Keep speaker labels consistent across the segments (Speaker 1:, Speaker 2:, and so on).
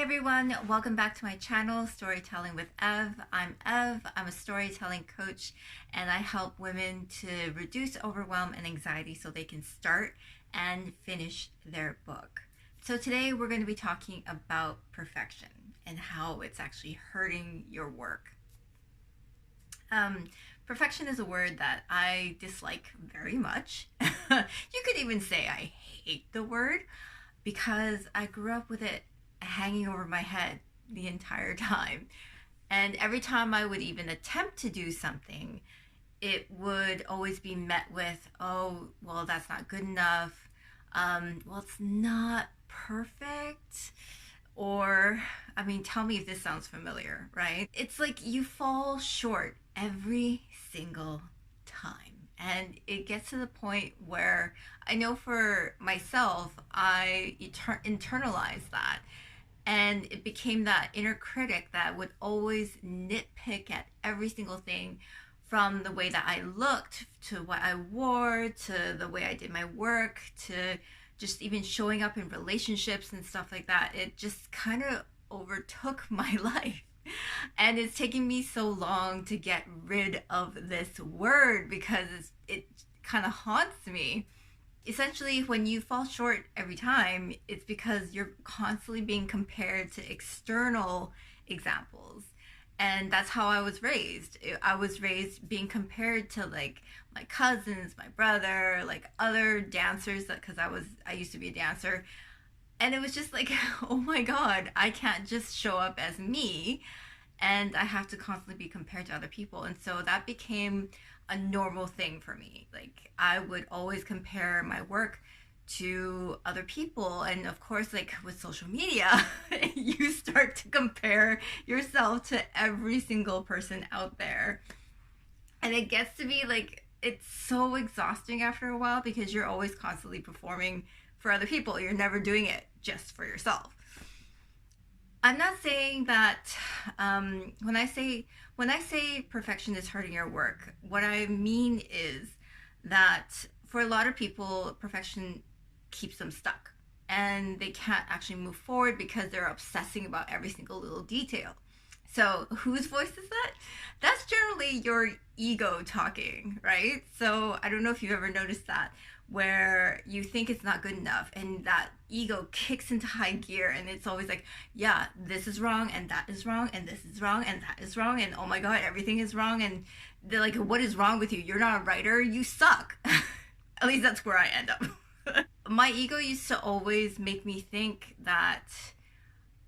Speaker 1: everyone, welcome back to my channel, Storytelling with Ev. I'm Ev, I'm a storytelling coach, and I help women to reduce overwhelm and anxiety so they can start and finish their book. So today we're going to be talking about perfection and how it's actually hurting your work. Perfection is a word that I dislike very much. You could even say I hate the word because I grew up with it hanging over my head the entire time. And every time I would even attempt to do something, it would always be met with, oh, well, that's not good enough. Well, it's not perfect. Or, I mean, tell me if this sounds familiar, right? It's like you fall short every single time. And it gets to the point where I know for myself, I internalized that. And it became that inner critic that would always nitpick at every single thing, from the way that I looked, to what I wore, to the way I did my work, to just even showing up in relationships and stuff like that. It just kind of overtook my life. And it's taking me so long to get rid of this word because it kind of haunts me. Essentially, when you fall short every time, it's because you're constantly being compared to external examples. And that's how I was raised. I was raised being compared to like my cousins, my brother, like other dancers, because I used to be a dancer. And it was just like, oh my God, I can't just show up as me, and I have to constantly be compared to other people. And so that became a normal thing for me. Like, I would always compare my work to other people. And of course, like with social media, you start to compare yourself to every single person out there. And it gets to be like, it's so exhausting after a while because you're always constantly performing for other people. You're never doing it just for yourself. I'm not saying that when I say perfection is hurting your work, what I mean is that for a lot of people, perfection keeps them stuck and they can't actually move forward because they're obsessing about every single little detail. So whose voice is that? That's generally your ego talking, right? So I don't know if you've ever noticed that, where you think it's not good enough and that ego kicks into high gear and it's always like, yeah, this is wrong and that is wrong and this is wrong and that is wrong and oh my God, everything is wrong. And they're like, what is wrong with you? You're not a writer, you suck. At least that's where I end up. My ego used to always make me think that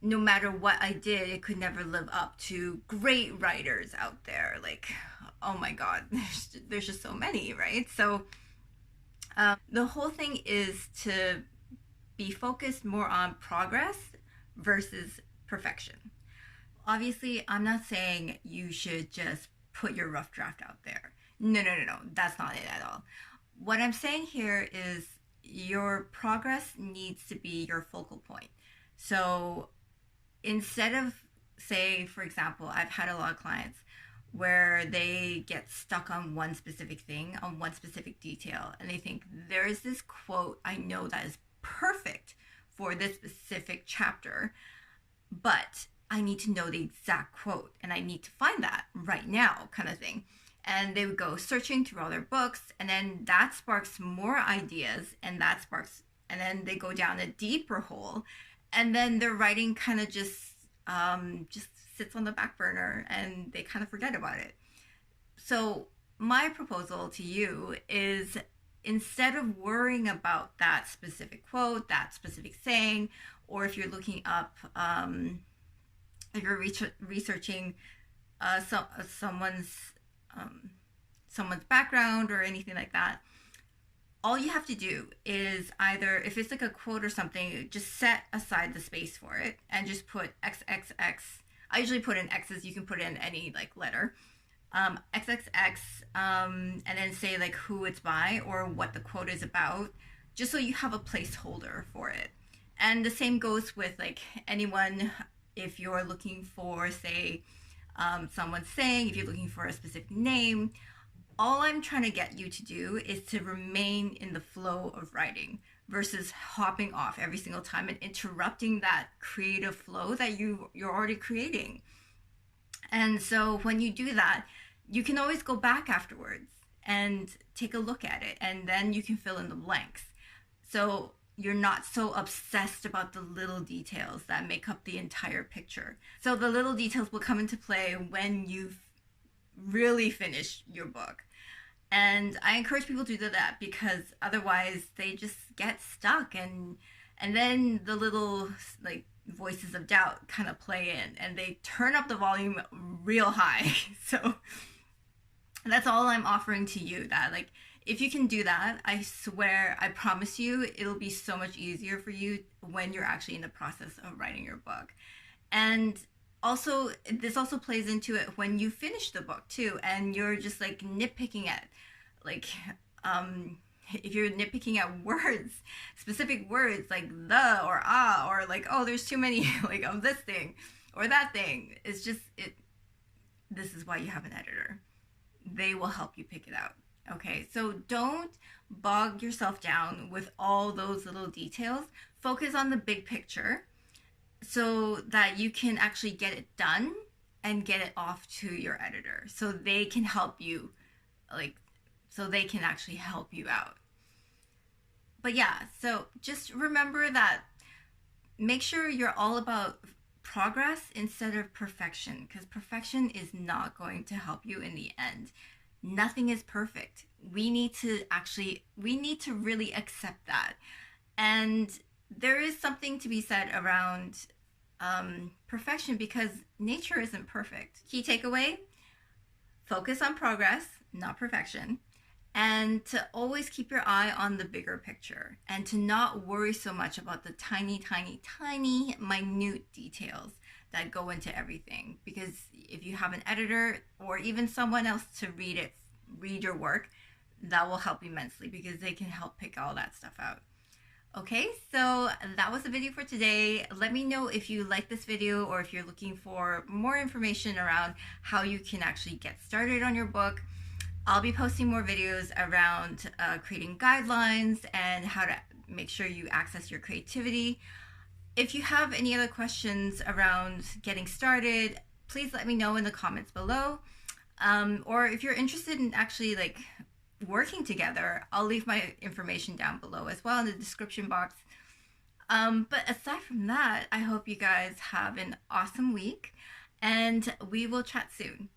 Speaker 1: no matter what I did, it could never live up to great writers out there. Like, oh my God, there's just so many, right? So the whole thing is to be focused more on progress versus perfection. Obviously, I'm not saying you should just put your rough draft out there. No, that's not it at all. What I'm saying here is your progress needs to be your focal point. So instead of, say, for example, I've had a lot of clients where they get stuck on one specific thing, on one specific detail, and they think there is this quote I know that is perfect for this specific chapter, but I need to know the exact quote and I need to find that right now, kind of thing. And they would go searching through all their books, and then that sparks more ideas, and then they go down a deeper hole, and then their writing kind of just sits on the back burner and they kind of forget about it. So my proposal to you is, instead of worrying about that specific quote, that specific saying, or if you're looking up, if you're researching someone's background or anything like that, all you have to do is either, if it's like a quote or something, just set aside the space for it and just put XXX. I usually put in X's, you can put in any like letter, XXX, and then say like who it's by or what the quote is about, just so you have a placeholder for it. And the same goes with like anyone, if you're looking for, say, someone's saying, if you're looking for a specific name, all I'm trying to get you to do is to remain in the flow of writing versus hopping off every single time and interrupting that creative flow that you're already creating. And so when you do that, you can always go back afterwards and take a look at it, and then you can fill in the blanks. So you're not so obsessed about the little details that make up the entire picture. So the little details will come into play when you've really finished your book. And I encourage people to do that, because otherwise they just get stuck, and then the little like voices of doubt kind of play in, and they turn up the volume real high. So that's all I'm offering to you, that like if you can do that, I swear, I promise you, it'll be so much easier for you when you're actually in the process of writing your book. And also, this also plays into it when you finish the book too, and you're just like nitpicking at like if you're nitpicking at words, specific words like the or ah, or like, oh, there's too many like of this thing or that thing. It's just this is why you have an editor. They will help you pick it out. Okay, so don't bog yourself down with all those little details. Focus on the big picture so that you can actually get it done and get it off to your editor, so they can help you, like, so they can actually help you out. But yeah, so just remember that, make sure you're all about progress instead of perfection, because perfection is not going to help you in the end. Nothing is perfect. We need to really accept that. And there is something to be said around perfection, because nature isn't perfect. Key takeaway: focus on progress, not perfection, and to always keep your eye on the bigger picture, and to not worry so much about the tiny, tiny, tiny, minute details that go into everything. Because if you have an editor or even someone else to read your work, that will help immensely, because they can help pick all that stuff out. Okay, so that was the video for today. Let me know if you like this video, or if you're looking for more information around how you can actually get started on your book. I'll be posting more videos around creating guidelines and how to make sure you access your creativity. If you have any other questions around getting started, please let me know in the comments below. Or if you're interested in actually like working together, I'll leave my information down below as well in the description box. But aside from that, I hope you guys have an awesome week, and we will chat soon.